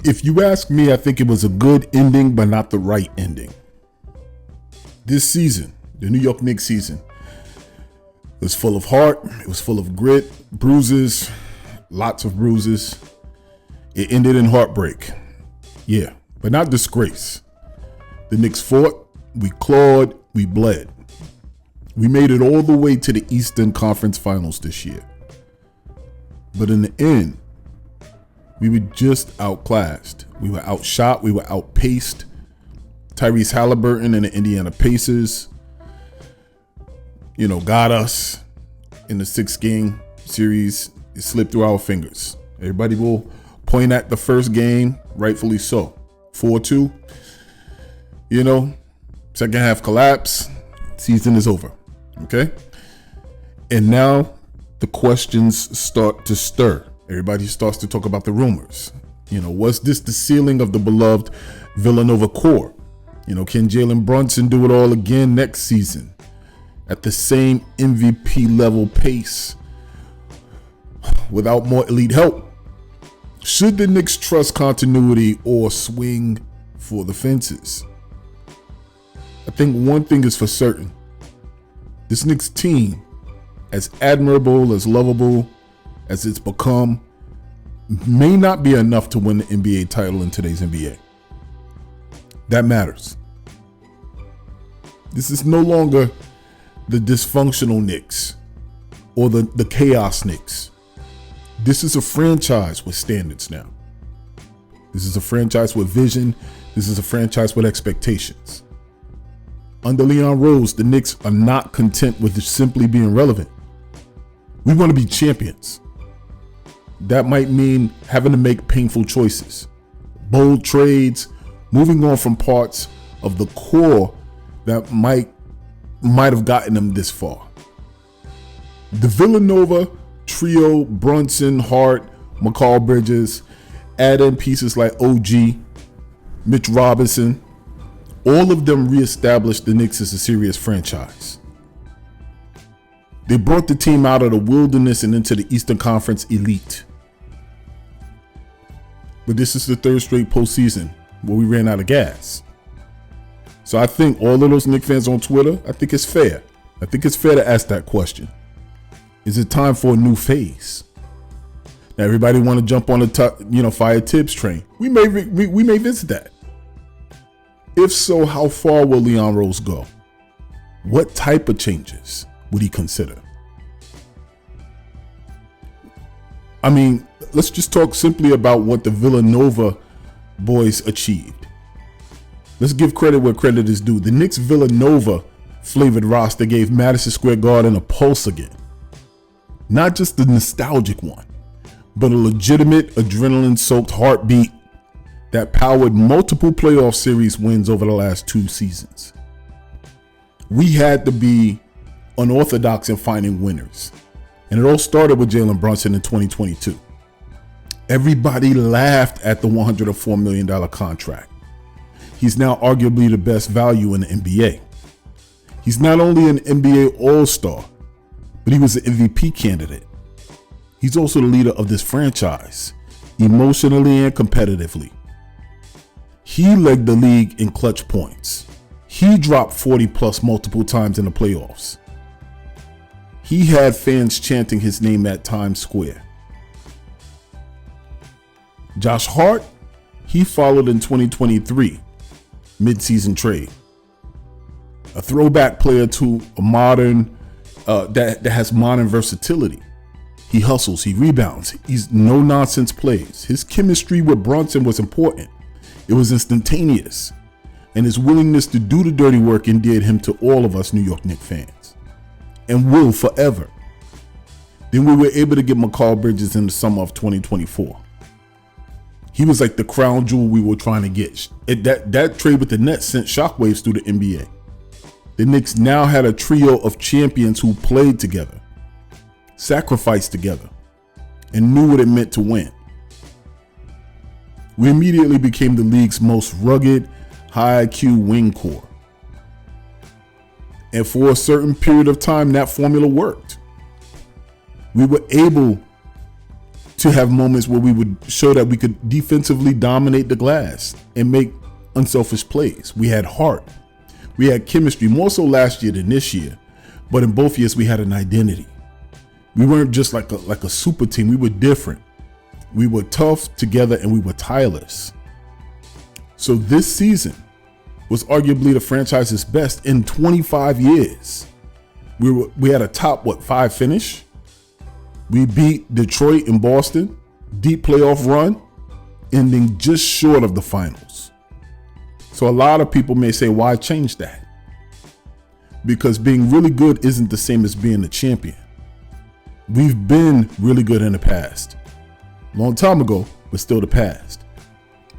If you ask me, I think it was a good ending, but not the right ending. This season, the New York Knicks season, was full of heart. It was full of grit, bruises, lots of bruises. It ended in heartbreak. Yeah, but not disgrace. The Knicks fought, we clawed, we bled. We made it all the way to the Eastern Conference Finals this year. But in the end, we were just outclassed. We were outshot. We were outpaced. Tyrese Halliburton and the Indiana Pacers, got us in the 6-game series. It slipped through our fingers. Everybody will point at the first game, rightfully so. 4-2. Second half collapse. Season is over. Okay? And now the questions start to stir. Everybody starts to talk about the rumors. Was this the ceiling of the beloved Villanova core? Can Jalen Brunson do it all again next season at the same MVP level pace without more elite help? Should the Knicks trust continuity or swing for the fences? I think one thing is for certain. This Knicks team, as admirable, as lovable as it's become, may not be enough to win the NBA title in today's NBA. That matters. This is no longer the dysfunctional Knicks or the chaos Knicks. This is a franchise with standards now. This is a franchise with vision. This is a franchise with expectations. Under Leon Rose, the Knicks are not content with simply being relevant. We want to be champions. That might mean having to make painful choices, bold trades, moving on from parts of the core that might have gotten them this far. The Villanova trio, Brunson, Hart, McCall Bridges, add in pieces like OG, Mitch Robinson, all of them reestablished the Knicks as a serious franchise. They brought the team out of the wilderness and into the Eastern Conference elite. But this is the third straight postseason where we ran out of gas. So I think all of those Knicks fans on Twitter, I think it's fair. I think it's fair to ask that question. Is it time for a new phase? Now everybody want to jump on the fire Tibbs train. We may visit that. If so, how far will Leon Rose go? What type of changes would he consider? I mean, let's just talk simply about what the Villanova boys achieved. Let's give credit where credit is due. The Knicks Villanova flavored roster gave Madison Square Garden a pulse again. Not just the nostalgic one, but a legitimate adrenaline-soaked heartbeat that powered multiple playoff series wins over the last 2 seasons. We had to be unorthodox in finding winners. And it all started with Jalen Brunson in 2022. Everybody laughed at the $104 million contract. He's now arguably the best value in the NBA. He's not only an NBA All-Star, but he was an MVP candidate. He's also the leader of this franchise, emotionally and competitively. He led the league in clutch points. He dropped 40 plus multiple times in the playoffs. He had fans chanting his name at Times Square. Josh Hart, he followed in 2023, mid-season trade. A throwback player to a modern, that has modern versatility. He hustles, he rebounds, he's no-nonsense plays. His chemistry with Brunson was important. It was instantaneous, and his willingness to do the dirty work endeared him to all of us New York Knicks fans, and will forever. Then we were able to get McCall Bridges in the summer of 2024. He was like the crown jewel we were trying to get. That trade with the Nets sent shockwaves through the NBA. The Knicks now had a trio of champions who played together, sacrificed together, and knew what it meant to win. We immediately became the league's most rugged, high IQ wing core. And for a certain period of time, that formula worked. We were able to have moments where we would show that we could defensively dominate the glass and make unselfish plays. We had heart. We had chemistry, more so last year than this year. But in both years, we had an identity. We weren't just like a super team. We were different. We were tough together and we were tireless. So this season was arguably the franchise's best in 25 years. We had a top, 5 finish? We beat Detroit and Boston, deep playoff run, ending just short of the finals. So a lot of people may say, why change that? Because being really good isn't the same as being a champion. We've been really good in the past. Long time ago, but still the past.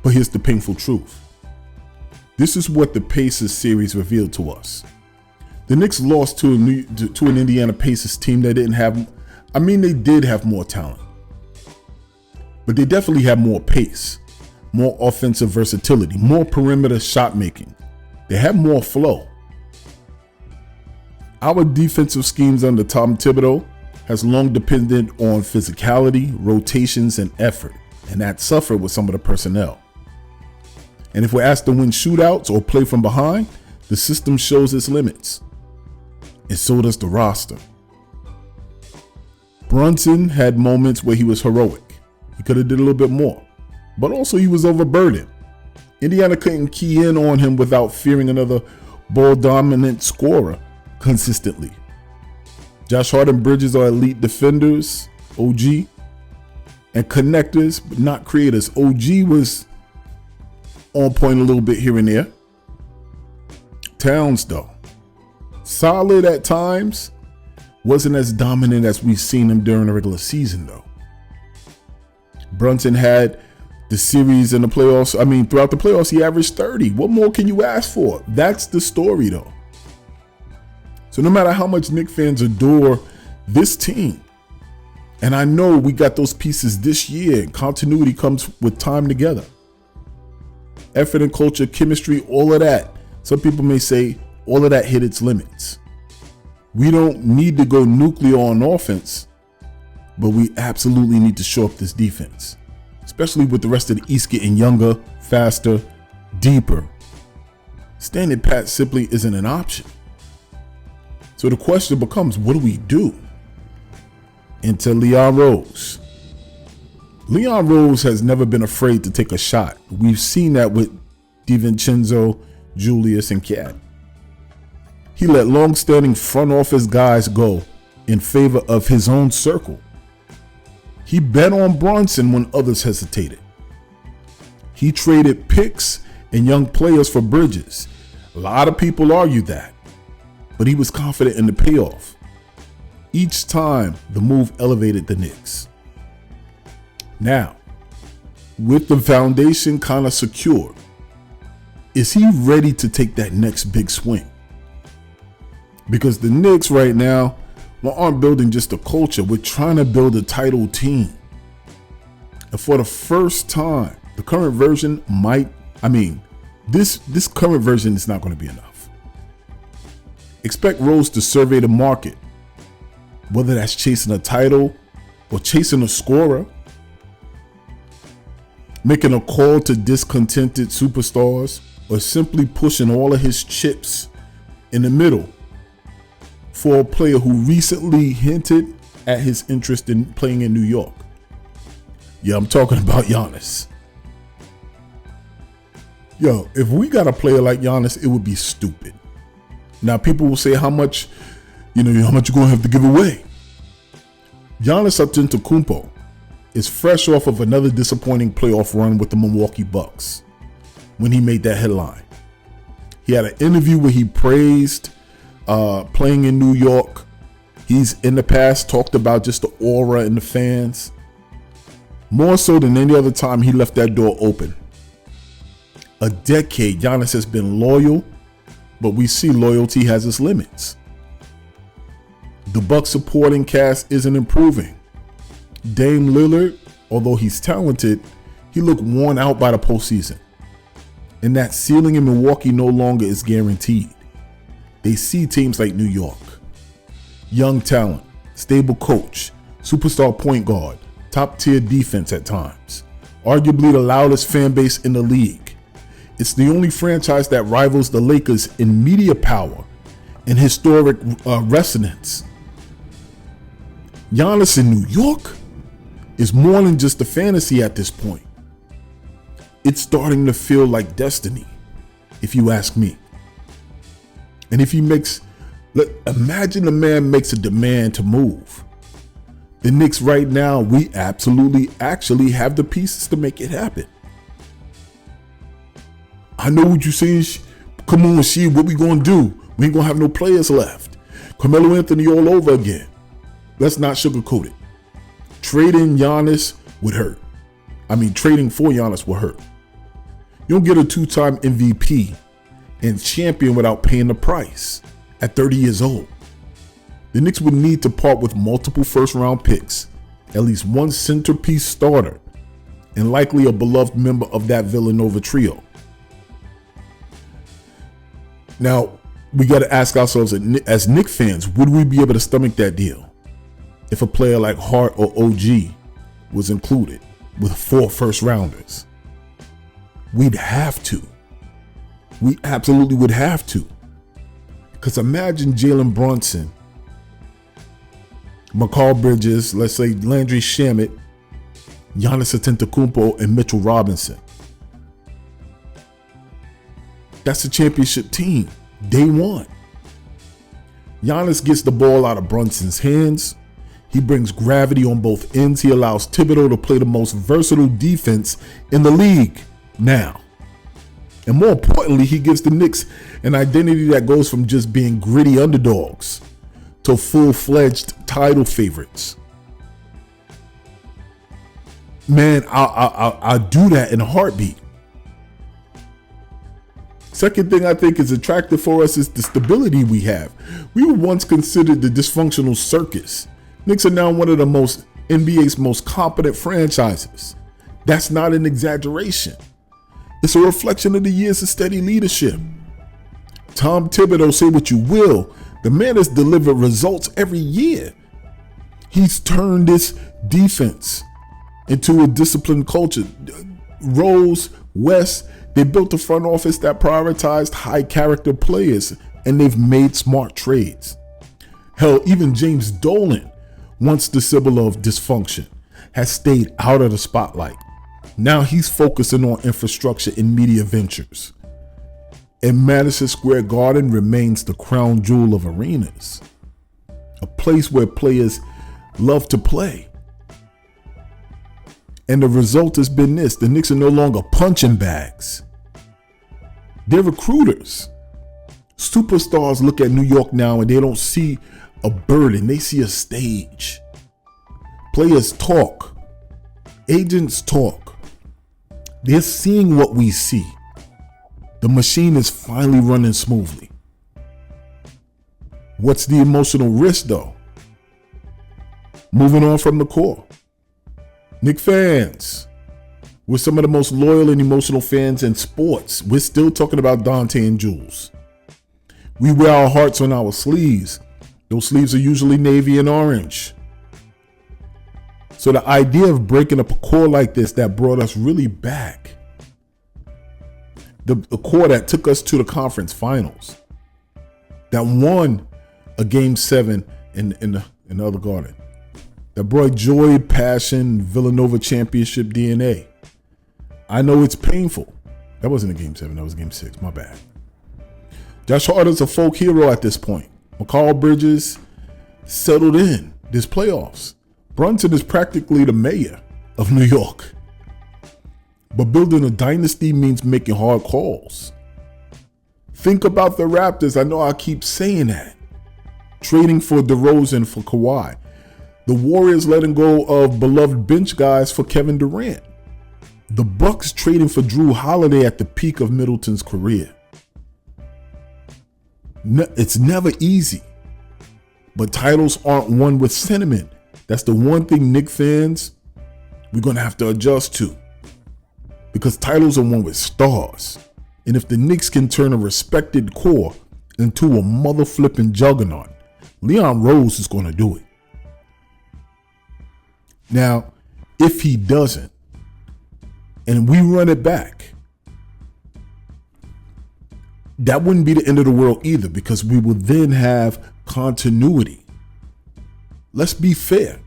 But here's the painful truth. This is what the Pacers series revealed to us. The Knicks lost to an Indiana Pacers team that didn't have, they did have more talent. But they definitely had more pace, more offensive versatility, more perimeter shot making. They had more flow. Our defensive schemes under Tom Thibodeau has long depended on physicality, rotations, and effort, and that suffered with some of the personnel. And if we're asked to win shootouts or play from behind, the system shows its limits. And so does the roster. Brunson had moments where he was heroic. He could have did a little bit more, but also he was overburdened. Indiana couldn't key in on him without fearing another ball-dominant scorer consistently. Josh Hart and Bridges are elite defenders, OG, and connectors, but not creators. OG was on point a little bit here and there. Towns, though, solid at times, wasn't as dominant as we've seen him during the regular season, though. Brunson had the series in the playoffs. Throughout the playoffs, he averaged 30. What more can you ask for? That's the story, though. So no matter how much Knicks fans adore this team, and I know we got those pieces this year, continuity comes with time together. Effort and culture, chemistry, all of that. Some people may say all of that hit its limits. We don't need to go nuclear on offense, but we absolutely need to show up this defense, especially with the rest of the East getting younger, faster, deeper. Standing pat simply isn't an option. So the question becomes, what do we do? Enter Leon Rose. Leon Rose has never been afraid to take a shot. We've seen that with DiVincenzo, Julius, and Cat. He let long-standing front office guys go in favor of his own circle. He bet on Brunson when others hesitated. He traded picks and young players for Bridges. A lot of people argue that, but he was confident in the payoff. Each time, the move elevated the Knicks. Now, with the foundation kind of secured, is he ready to take that next big swing? Because the Knicks right now aren't building just a culture. We're trying to build a title team. And for the first time, the current version this current version is not going to be enough. Expect Rose to survey the market, whether that's chasing a title or chasing a scorer, making a call to discontented superstars, or simply pushing all of his chips in the middle for a player who recently hinted at his interest in playing in New York. Yeah, I'm talking about Giannis. Yo, if we got a player like Giannis, it would be stupid. Now, people will say how much you're going to have to give away. Giannis Antetokounmpo is fresh off of another disappointing playoff run with the Milwaukee Bucks when he made that headline. He had an interview where he praised playing in New York. He's in the past talked about just the aura and the fans. More so than any other time, he left that door open. A decade, Giannis has been loyal, but we see loyalty has its limits. The Bucks supporting cast isn't improving. Dame Lillard, although he's talented, he looked worn out by the postseason. And that ceiling in Milwaukee no longer is guaranteed. They see teams like New York. Young talent, stable coach, superstar point guard, top tier defense at times, arguably the loudest fan base in the league. It's the only franchise that rivals the Lakers in media power and historic resonance. Giannis in New York is more than just a fantasy at this point. It's starting to feel like destiny, if you ask me. And if he imagine the man makes a demand to move. The Knicks right now, we actually have the pieces to make it happen. I know what you're saying. Come on, what we gonna do? We ain't gonna have no players left. Carmelo Anthony all over again. Let's not sugarcoat it. Trading Giannis would hurt. Trading for Giannis would hurt. You don't get a 2-time MVP and champion without paying the price at 30 years old. The Knicks would need to part with multiple first-round picks, at least one centerpiece starter, and likely a beloved member of that Villanova trio. Now, we got to ask ourselves as Knicks fans, would we be able to stomach that deal if a player like Hart or OG was included with 4 first-rounders? We'd have to. We absolutely would have to. Because imagine Jalen Brunson, Mikal Bridges, let's say Landry Shamet, Giannis Antetokounmpo, and Mitchell Robinson. That's a championship team, day one. Giannis gets the ball out of Brunson's hands. He brings gravity on both ends. He allows Thibodeau to play the most versatile defense in the league now. And more importantly, he gives the Knicks an identity that goes from just being gritty underdogs to full-fledged title favorites. Man, I'll do that in a heartbeat. Second thing I think is attractive for us is the stability we have. We were once considered the dysfunctional circus. Knicks are now one of the NBA's most competent franchises. That's not an exaggeration. It's a reflection of the years of steady leadership. Tom Thibodeau, say what you will, the man has delivered results every year. He's turned this defense into a disciplined culture. Rose, West, they built a front office that prioritized high character players, and they've made smart trades. Hell, even James Dolan, once the symbol of dysfunction, has stayed out of the spotlight. Now he's focusing on infrastructure and media ventures. And Madison Square Garden remains the crown jewel of arenas, a place where players love to play. And the result has been this: the Knicks are no longer punching bags. They're recruiters. Superstars look at New York now and they don't see a burden, they see a stage. Players talk. Agents talk. They're seeing what we see. The machine is finally running smoothly. What's the emotional risk though? Moving on from the core. Knicks fans, we're some of the most loyal and emotional fans in sports. We're still talking about Dante and Jules. We wear our hearts on our sleeves. Those sleeves are usually navy and orange. So the idea of breaking up a core like this that brought us really back, the core that took us to the conference finals, that won a game 7 in the other garden, that brought joy, passion, Villanova championship DNA. I know it's painful. That wasn't a game 7, that was game 6, my bad. Josh Hart is a folk hero at this point. Mikal Bridges settled in this playoffs. Brunson is practically the mayor of New York. But building a dynasty means making hard calls. Think about the Raptors. I know I keep saying that. Trading for DeRozan for Kawhi. The Warriors letting go of beloved bench guys for Kevin Durant. The Bucks trading for Drew Holiday at the peak of Middleton's career. It's never easy. But titles aren't won with sentiment. That's the one thing Knicks fans, we're going to have to adjust to. Because titles are won with stars. And if the Knicks can turn a respected core into a mother-flipping juggernaut, Leon Rose is going to do it. Now, if he doesn't, and we run it back, that wouldn't be the end of the world either, because we will then have continuity. Let's be fair.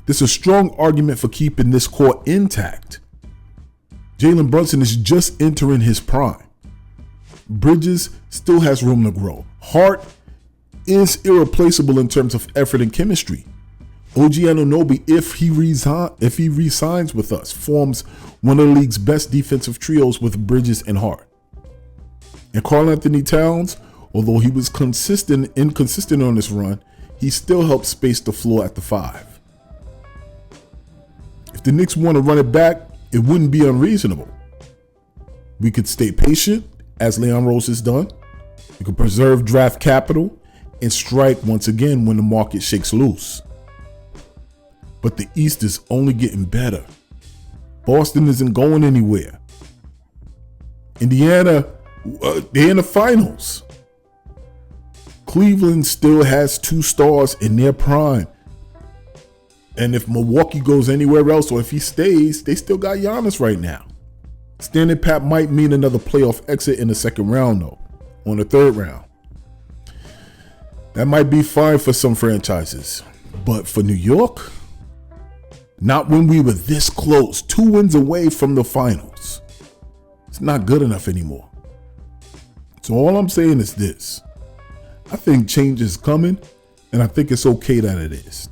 There's a strong argument for keeping this core intact. Jalen Brunson is just entering his prime. Bridges still has room to grow. Hart is irreplaceable in terms of effort and chemistry. OG Anunoby, if he resigns with us, forms one of the league's best defensive trios with Bridges and Hart. And Karl Anthony Towns, although he was inconsistent on this run, he still helped space the floor at the 5. If the Knicks want to run it back, it wouldn't be unreasonable. We could stay patient, as Leon Rose has done. We could preserve draft capital and strike once again when the market shakes loose. But the East is only getting better. Boston isn't going anywhere. Indiana, they're in the finals. Cleveland still has 2 stars in their prime. And if Milwaukee goes anywhere else, or if he stays, they still got Giannis right now. Standing pat might mean another playoff exit in the second round, though, on the third round. That might be fine for some franchises. But for New York, not when we were this close, 2 wins away from the finals. It's not good enough anymore. So all I'm saying is this. I think change is coming, and I think it's okay that it is.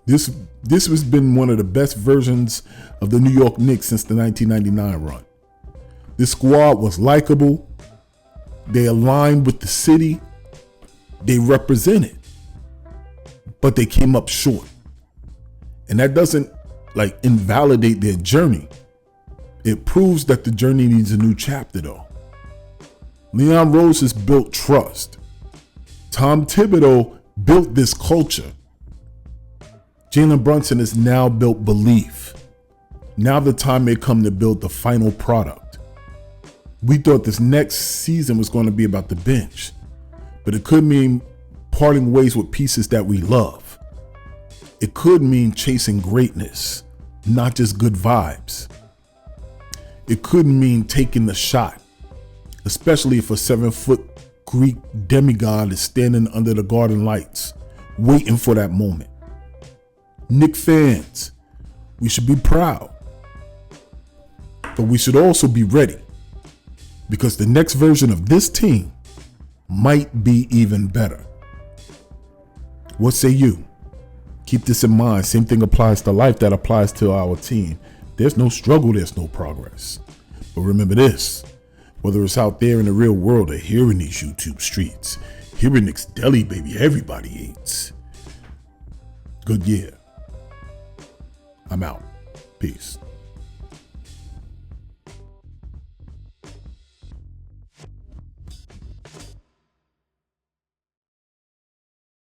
This has been one of the best versions of the New York Knicks since the 1999 run. This squad was likable. They aligned with the city. They represented. But they came up short. And that doesn't invalidate their journey. It proves that the journey needs a new chapter, though. Leon Rose has built trust. Tom Thibodeau built this culture. Jalen Brunson has now built belief. Now the time may come to build the final product. We thought this next season was going to be about the bench, but it could mean parting ways with pieces that we love. It could mean chasing greatness, not just good vibes. It could mean taking the shot, especially if a 7-foot Greek demigod is standing under the garden lights, waiting for that moment. Knicks fans, we should be proud, but we should also be ready, because the next version of this team might be even better. What say you? Keep this in mind. Same thing applies to life that applies to our team. There's no struggle, there's no progress. But remember this, whether it's out there in the real world or here in these YouTube streets, here in Knicks Deli, baby, everybody eats. Good year. I'm out. Peace.